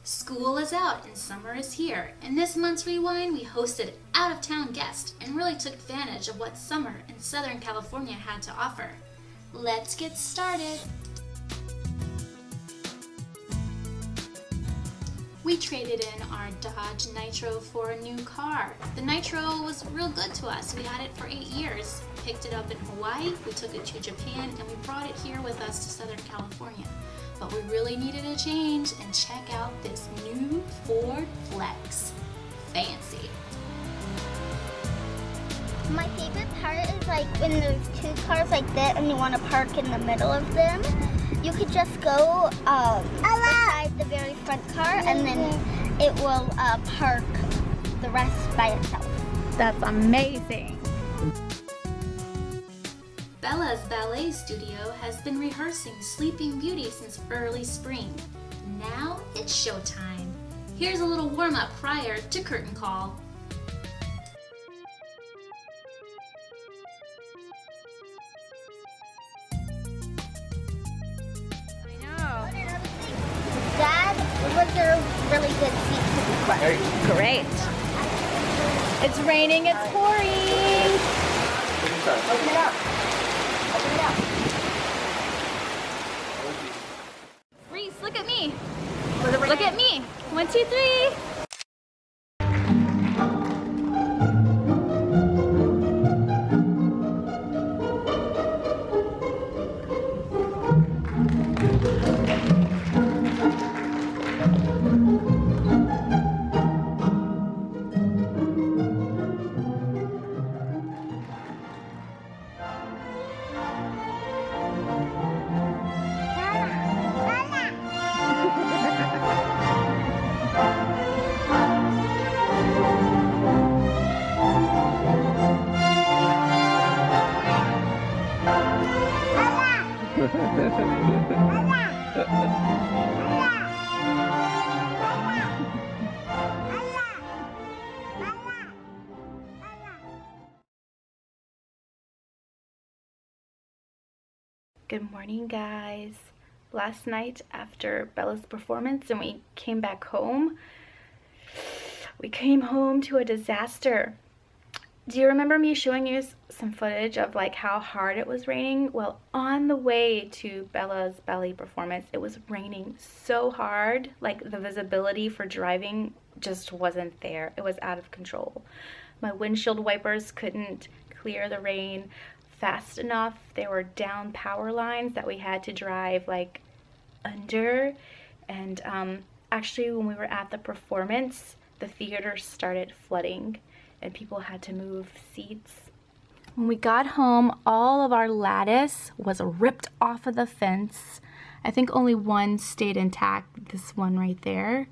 School is out and summer is here. In this month's Rewind, we hosted out-of-town guests and really took advantage of what summer in Southern California had to offer. Let's get started. We traded in our Dodge Nitro for a new car. The Nitro was real good to us. We had it for 8 years. Picked it up in Hawaii, we took it to Japan, and we brought it here with us to Southern California. But we really needed a change, and check out this new Ford Flex. Fancy. My favorite part is like when there's two cars like that and you want to park in the middle of them. You could just go beside the very front car and then it will park the rest by itself. That's amazing. Bella's ballet studio has been rehearsing Sleeping Beauty since early spring. Now it's showtime. Here's a little warm-up prior to curtain call. I know. That was a really good seat to be front. Great. It's raining, it's pouring. Open it up. Open it up. Reese, look at me. Look at me. 1, 2, 3. Good morning, guys. Last night after Bella's performance and we came back home, we came home to a disaster. Do you remember me showing you some footage of like how hard it was raining? Well, on the way to Bella's ballet performance, it was raining so hard, like the visibility for driving just wasn't there. It was out of control. My windshield wipers couldn't clear the rain fast enough. There were down power lines that we had to drive like under, and actually when we were at the performance, the theater started flooding and people had to move seats. When we got home, all of our lattice was ripped off of the fence. I think only one stayed intact, this one right there.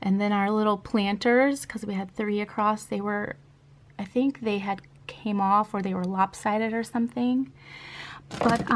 And then our little planters, because we had 3 across, they were, I think they had came off or they were lopsided or something. But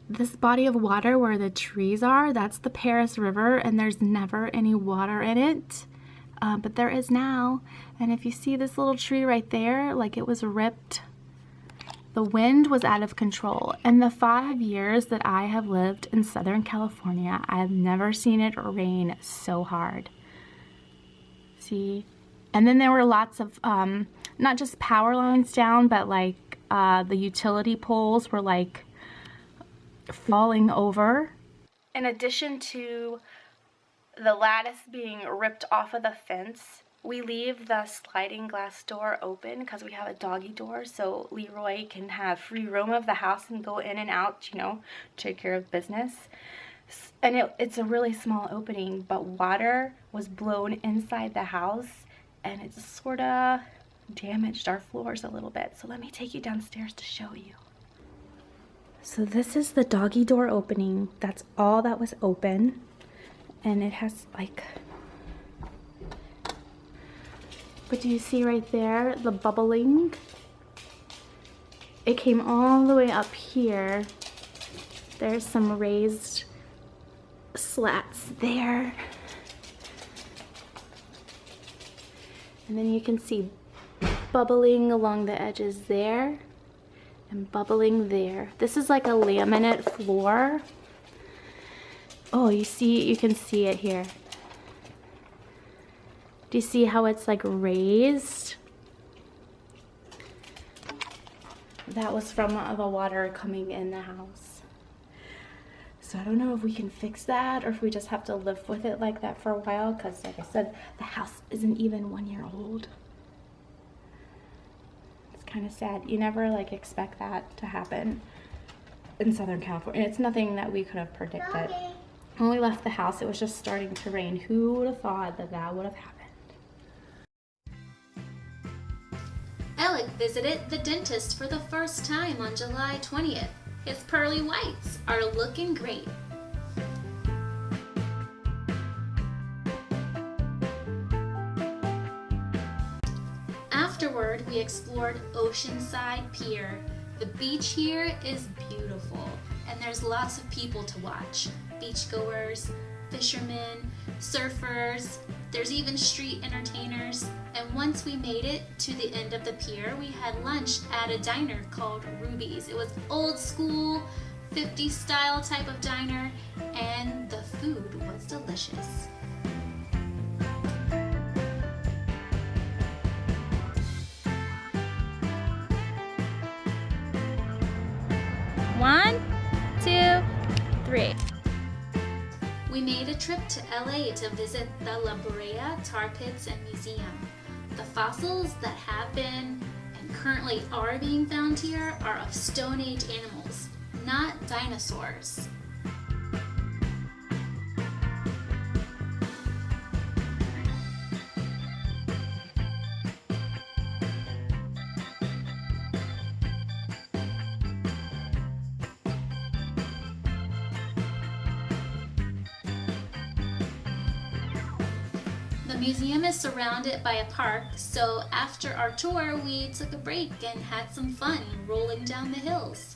this body of water where the trees are, that's the Paris River, and there's never any water in it. But there is now. And if you see this little tree right there, like it was ripped, the wind was out of control. In the 5 years that I have lived in Southern California, I have never seen it rain so hard. See? And then there were lots of, not just power lines down, but like the utility poles were like falling over. In addition to the lattice being ripped off of the fence, we leave the sliding glass door open because we have a doggy door, so Leroy can have free roam of the house and go in and out, you know, take care of business. And it's a really small opening, but water was blown inside the house and it sort of damaged our floors a little bit. So let me take you downstairs to show you. So this is the doggy door opening. That's all that was open. And it has like, but do you see right there the bubbling? It came all the way up here. There's some raised slats there. And then you can see bubbling along the edges there and bubbling there. This is like a laminate floor. Oh, you can see it here. Do you see how it's like raised? That was from the water coming in the house. So I don't know if we can fix that or if we just have to live with it like that for a while, because like I said, the house isn't even 1 year old. It's kind of sad. You never like expect that to happen in Southern California. It's nothing that we could have predicted. When we left the house, it was just starting to rain. Who would have thought that that would have happened? Alec visited the dentist for the first time on July 20th. His pearly whites are looking great. Afterward, we explored Oceanside Pier. The beach here is beautiful, and there's lots of people to watch. Beachgoers, fishermen, surfers, there's even street entertainers. And once we made it to the end of the pier, we had lunch at a diner called Ruby's. It was old school, 50s style type of diner, and the food was delicious. One, two, three. We made a trip to LA to visit the La Brea Tar Pits and Museum. The fossils that have been and currently are being found here are of Stone Age animals, not dinosaurs. The museum is surrounded by a park, so after our tour, we took a break and had some fun rolling down the hills.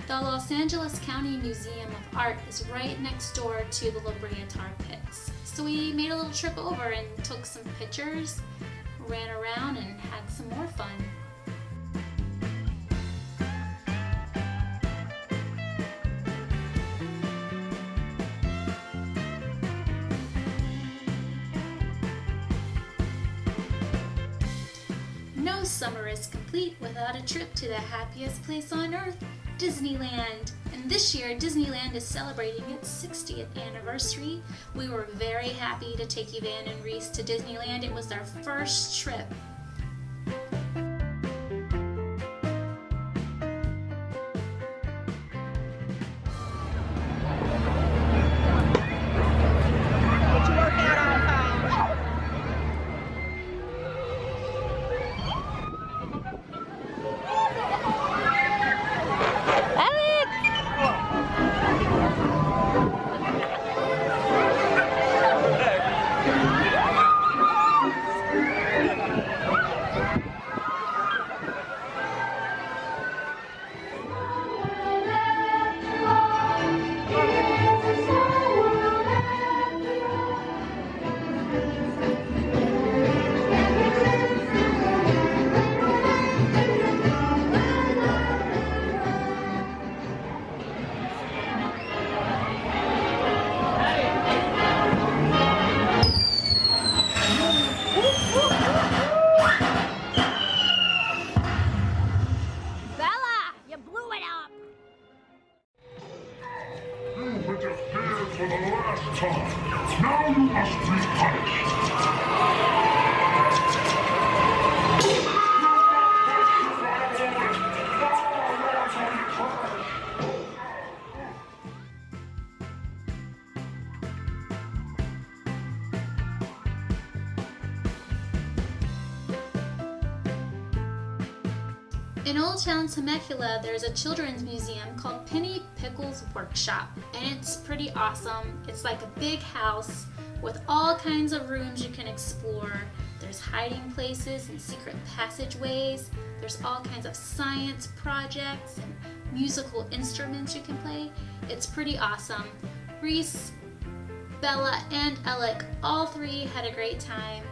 The Los Angeles County Museum of Art is right next door to the La Brea Tar Pits. So we made a little trip over and took some pictures, ran around, and had some more fun. No summer is complete without a trip to the happiest place on earth, Disneyland. And this year, Disneyland is celebrating its 60th anniversary. We were very happy to take Yvan and Reese to Disneyland. It was their first trip. For the last time. Now you must be punished. In Old Town Temecula, there's a children's museum called Penny Pickle's Workshop, and it's pretty awesome. It's like a big house with all kinds of rooms you can explore. There's hiding places and secret passageways. There's all kinds of science projects and musical instruments you can play. It's pretty awesome. Reese, Bella, and Alec, all three had a great time.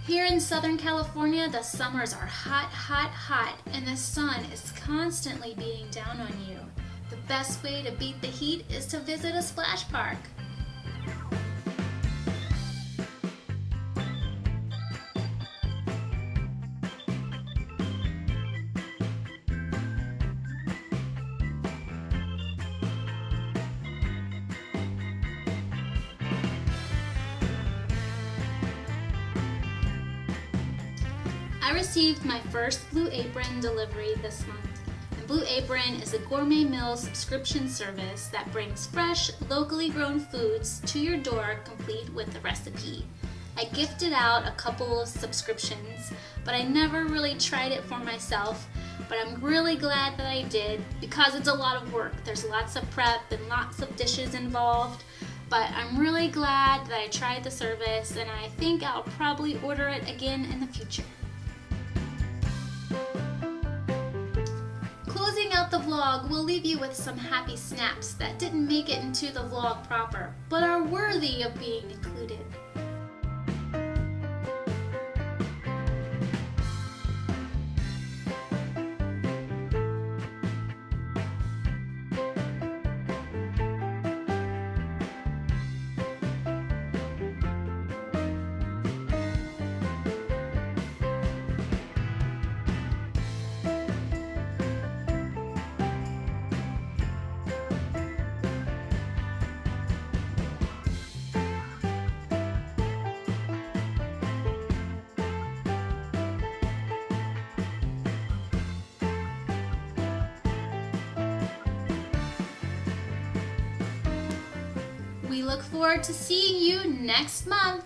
Here in Southern California, the summers are hot, hot, hot, and the sun is constantly beating down on you. The best way to beat the heat is to visit a splash park. I received my first Blue Apron delivery this month. And Blue Apron is a gourmet meal subscription service that brings fresh, locally grown foods to your door complete with a recipe. I gifted out a couple of subscriptions, but I never really tried it for myself. But I'm really glad that I did because it's a lot of work. There's lots of prep and lots of dishes involved. But I'm really glad that I tried the service, and I think I'll probably order it again in the future. Closing out the vlog, we'll leave you with some happy snaps that didn't make it into the vlog proper, but are worthy of being included. We look forward to seeing you next month.